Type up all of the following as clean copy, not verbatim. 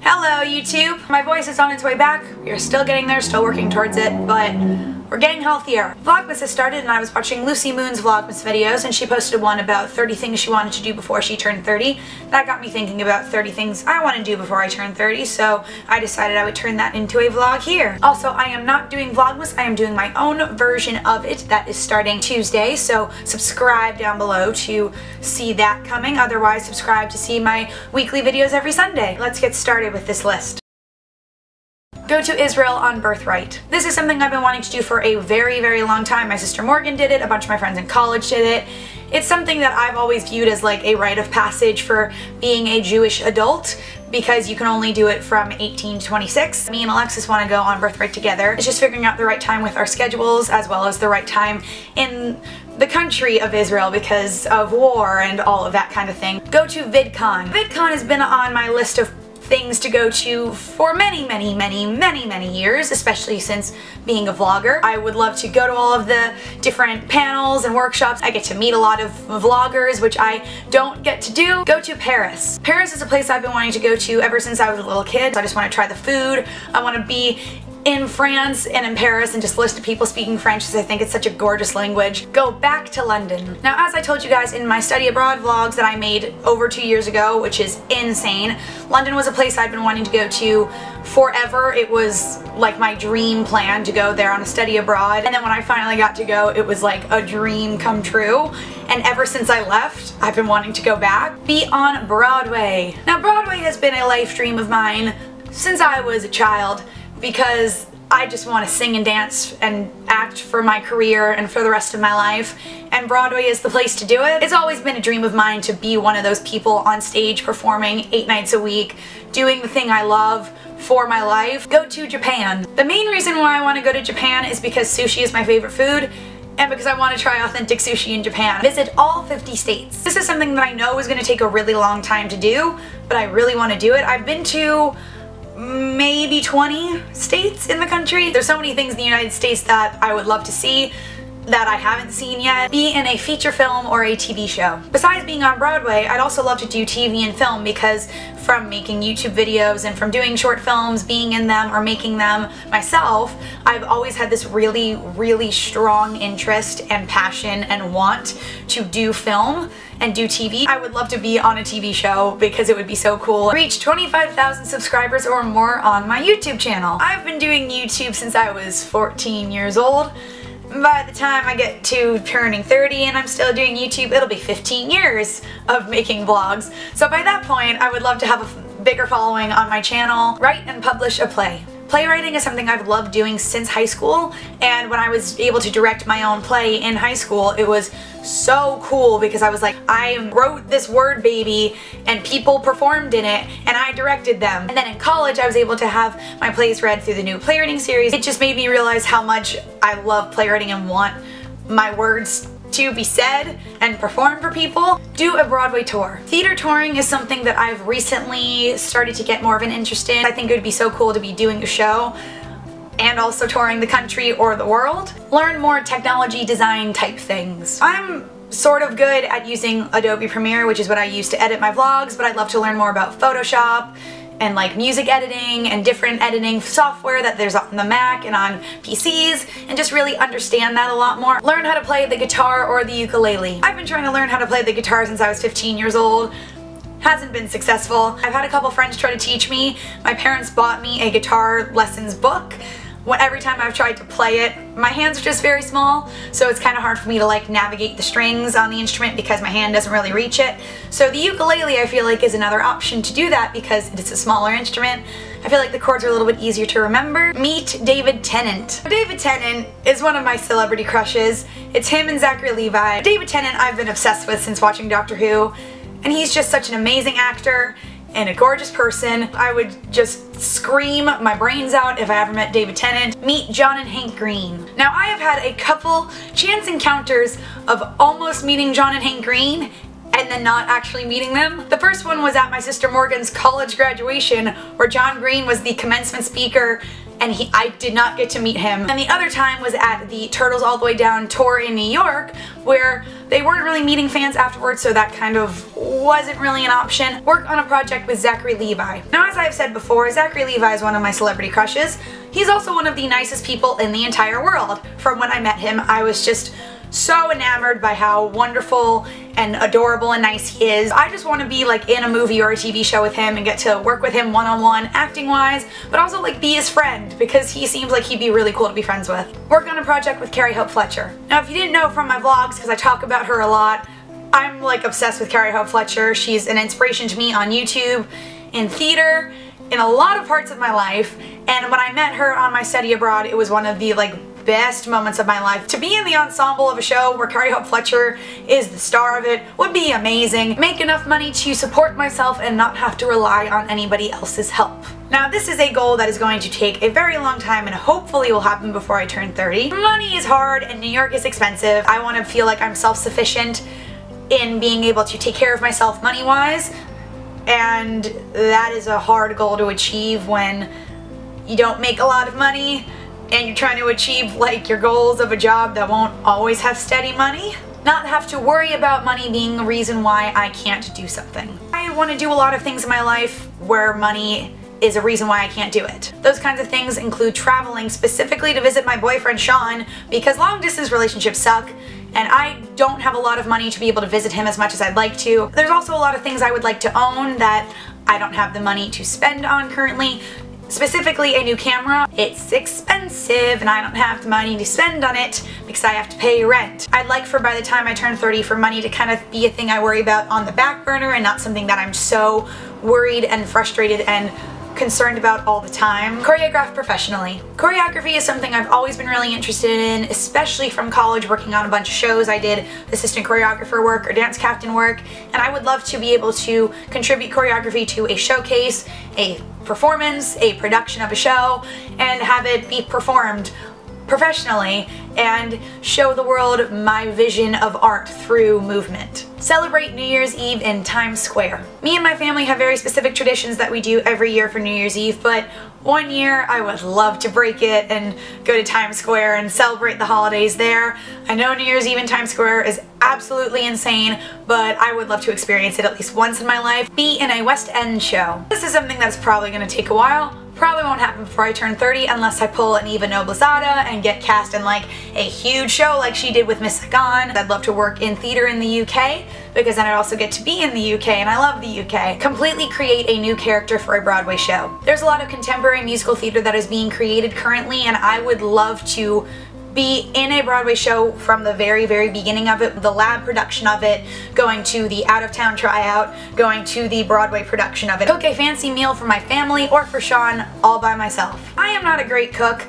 Hello YouTube! My voice is on its way back. We are still getting there, still working towards it, but we're getting healthier. Vlogmas has started and I was watching Lucy Moon's Vlogmas videos and she posted one about 30 things she wanted to do before she turned 30. That got me thinking about 30 things I want to do before I turn 30, so I decided I would turn that into a vlog here. Also, I am not doing Vlogmas, I am doing my own version of it that is starting Tuesday, so subscribe down below to see that coming. Otherwise, subscribe to see my weekly videos every Sunday. Let's get started with this list. Go to Israel on birthright. This is something I've been wanting to do for a very, very long time. My sister Morgan did it, a bunch of my friends in college did it. It's something that I've always viewed as like a rite of passage for being a Jewish adult because you can only do it from 18 to 26. Me and Alexis want to go on birthright together. It's just figuring out the right time with our schedules as well as the right time in the country of Israel because of war and all of that kind of thing. Go to VidCon. VidCon has been on my list of things to go to for many years, especially since being a vlogger. I would love to go to all of the different panels and workshops. I get to meet a lot of vloggers, which I don't get to do. Go to Paris. Paris is a place I've been wanting to go to ever since I was a little kid. I just want to try the food. I want to be in France and in Paris and just listen to people speaking French because I think it's such a gorgeous language. Go back to London. Now, as I told you guys in my study abroad vlogs that I made over 2 years ago, which is insane, London was a place I'd been wanting to go to forever. It was like my dream plan to go there on a study abroad, and then when I finally got to go, it was like a dream come true, and ever since I left, I've been wanting to go back. Be on Broadway. Now, Broadway has been a life dream of mine since I was a child, because I just want to sing and dance and act for my career and for the rest of my life, and Broadway is the place to do it. It's always been a dream of mine to be one of those people on stage performing 8 nights a week, doing the thing I love for my life. Go to Japan. The main reason why I want to go to Japan is because sushi is my favorite food, and because I want to try authentic sushi in Japan. Visit all 50 states. This is something that I know is going to take a really long time to do, but I really want to do it. I've been to maybe 20 states in the country. There's so many things in the United States that I would love to see that I haven't seen yet. Be in a feature film or a TV show. Besides being on Broadway, I'd also love to do TV and film because from making YouTube videos and from doing short films, being in them or making them myself, I've always had this really strong interest and passion and want to do film and do TV. I would love to be on a TV show because it would be so cool. Reach 25,000 subscribers or more on my YouTube channel. I've been doing YouTube since I was 14 years old. By the time I get to turning 30 and I'm still doing YouTube, it'll be 15 years of making vlogs. So by that point, I would love to have a bigger following on my channel. Write and publish a play. Playwriting is something I've loved doing since high school, and when I was able to direct my own play in high school, it was so cool because I was like, I wrote this word baby and people performed in it and I directed them. And then in college I was able to have my plays read through the new playwriting series. It just made me realize how much I love playwriting and want my words to be said and performed for people. Do a Broadway tour. Theater touring is something that I've recently started to get more of an interest in. I think it would be so cool to be doing a show and also touring the country or the world. Learn more technology design type things. I'm sort of good at using Adobe Premiere, which is what I use to edit my vlogs, but I'd love to learn more about Photoshop and like music editing and different editing software that there's on the Mac and on PCs, and just really understand that a lot more. Learn how to play the guitar or the ukulele. I've been trying to learn how to play the guitar since I was 15 years old. Hasn't been successful. I've had a couple friends try to teach me. My parents bought me a guitar lessons book. Every time I've tried to play it, my hands are just very small, so it's kind of hard for me to like navigate the strings on the instrument because my hand doesn't really reach it. So the ukulele I feel like is another option to do that because it's a smaller instrument. I feel like the chords are a little bit easier to remember. Meet David Tennant. David Tennant is one of my celebrity crushes. It's him and Zachary Levi. David Tennant I've been obsessed with since watching Doctor Who, and he's just such an amazing actor and a gorgeous person. I would just scream my brains out if I ever met David Tennant. Meet John and Hank Green. Now, I have had a couple chance encounters of almost meeting John and Hank Green and then not actually meeting them. The first one was at my sister Morgan's college graduation, where John Green was the commencement speaker and I did not get to meet him. And the other time was at the Turtles All the Way Down tour in New York, where they weren't really meeting fans afterwards, so that kind of wasn't really an option. Work on a project with Zachary Levi. Now, as I've said before, Zachary Levi is one of my celebrity crushes. He's also one of the nicest people in the entire world. From when I met him, I was just so enamored by how wonderful and adorable and nice he is. I just want to be like in a movie or a TV show with him and get to work with him one-on-one acting wise, but also like be his friend because he seems like he'd be really cool to be friends with. Work on a project with Carrie Hope Fletcher. Now, if you didn't know from my vlogs, because I talk about her a lot, I'm like obsessed with Carrie Hope Fletcher. She's an inspiration to me on YouTube, in theater, in a lot of parts of my life, and when I met her on my study abroad, it was one of the best moments of my life. To be in the ensemble of a show where Carrie Hope Fletcher is the star of it would be amazing. Make enough money to support myself and not have to rely on anybody else's help. Now, this is a goal that is going to take a very long time and hopefully will happen before I turn 30. Money is hard and New York is expensive. I want to feel like I'm self-sufficient in being able to take care of myself money-wise, and that is a hard goal to achieve when you don't make a lot of money and you're trying to achieve like your goals of a job that won't always have steady money. Not have to worry about money being the reason why I can't do something. I want to do a lot of things in my life where money is a reason why I can't do it. Those kinds of things include traveling specifically to visit my boyfriend Sean, because long distance relationships suck and I don't have a lot of money to be able to visit him as much as I'd like to. There's also a lot of things I would like to own that I don't have the money to spend on currently. Specifically a new camera. It's expensive and I don't have the money to spend on it because I have to pay rent. I'd like for by the time I turn 30 for money to kind of be a thing I worry about on the back burner and not something that I'm so worried and frustrated and concerned about all the time. Choreograph professionally. Choreography is something I've always been really interested in, especially from college working on a bunch of shows. I did assistant choreographer work or dance captain work, and I would love to be able to contribute choreography to a showcase, a performance, a production of a show, and have it be performed professionally and show the world my vision of art through movement. Celebrate New Year's Eve in Times Square. Me and my family have very specific traditions that we do every year for New Year's Eve, but one year I would love to break it and go to Times Square and celebrate the holidays there. I know New Year's Eve in Times Square is absolutely insane, but I would love to experience it at least once in my life. Be in a West End show. This is something that's probably going to take a while. Probably won't happen before I turn 30 unless I pull an Eva Noblezada and get cast in like a huge show like she did with Miss Saigon. I'd love to work in theater in the UK because then I'd also get to be in the UK and I love the UK. Completely create a new character for a Broadway show. There's a lot of contemporary musical theater that is being created currently and I would love to be in a Broadway show from the very, very beginning of it, the lab production of it, going to the out-of-town tryout, going to the Broadway production of it. Cook a fancy meal for my family or for Sean all by myself. I am not a great cook.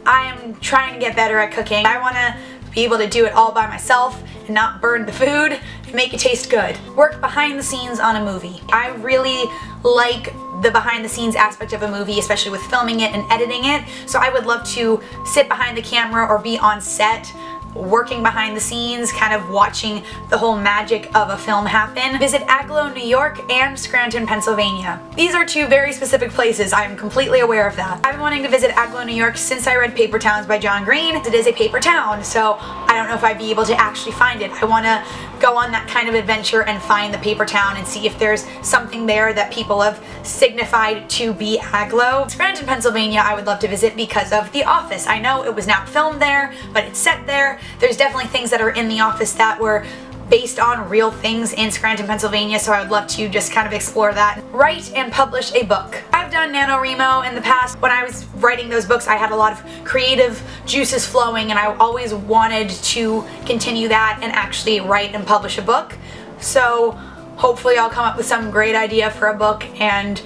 I am trying to get better at cooking. I want to be able to do it all by myself and not burn the food and make it taste good. Work behind the scenes on a movie. I really like the behind the scenes aspect of a movie, especially with filming it and editing it, so I would love to sit behind the camera or be on set working behind the scenes, kind of watching the whole magic of a film happen. Visit Agloe, New York and Scranton, Pennsylvania. These are two very specific places. I am completely aware of that. I've been wanting to visit Agloe, New York since I read Paper Towns by John Green. It is a paper town, so I don't know if I'd be able to actually find it. I want to go on that kind of adventure and find the paper town and see if there's something there that people have signified to be Agloe. Scranton, Pennsylvania I would love to visit because of The Office. I know it was not filmed there, but it's set there. There's definitely things that are in The Office that were based on real things in Scranton, Pennsylvania, so I would love to just kind of explore that. Write and publish a book. I've done NaNoWriMo in the past. When I was writing those books, I had a lot of creative juices flowing and I always wanted to continue that and actually write and publish a book. So hopefully I'll come up with some great idea for a book and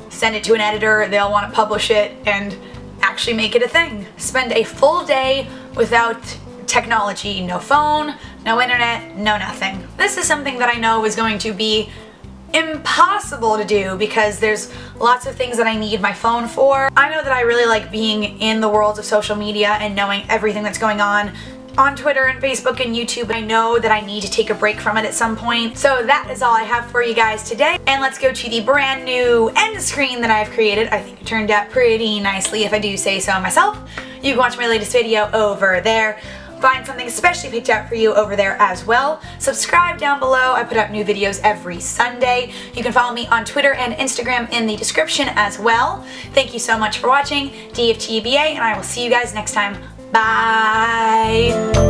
send it to an editor. They'll want to publish it and actually make it a thing. Spend a full day without technology, no phone, no internet, no nothing. This is something that I know is going to be impossible to do because there's lots of things that I need my phone for. I know that I really like being in the world of social media and knowing everything that's going on on Twitter and Facebook and YouTube. I know that I need to take a break from it at some point. So that is all I have for you guys today. And let's go to the brand new end screen that I've created. I think it turned out pretty nicely if I do say so myself. You can watch my latest video over there. Find something especially picked out for you over there as well. Subscribe down below. I put out new videos every Sunday. You can follow me on Twitter and Instagram in the description as well. Thank you so much for watching. DFTBA, and I will see you guys next time. Bye!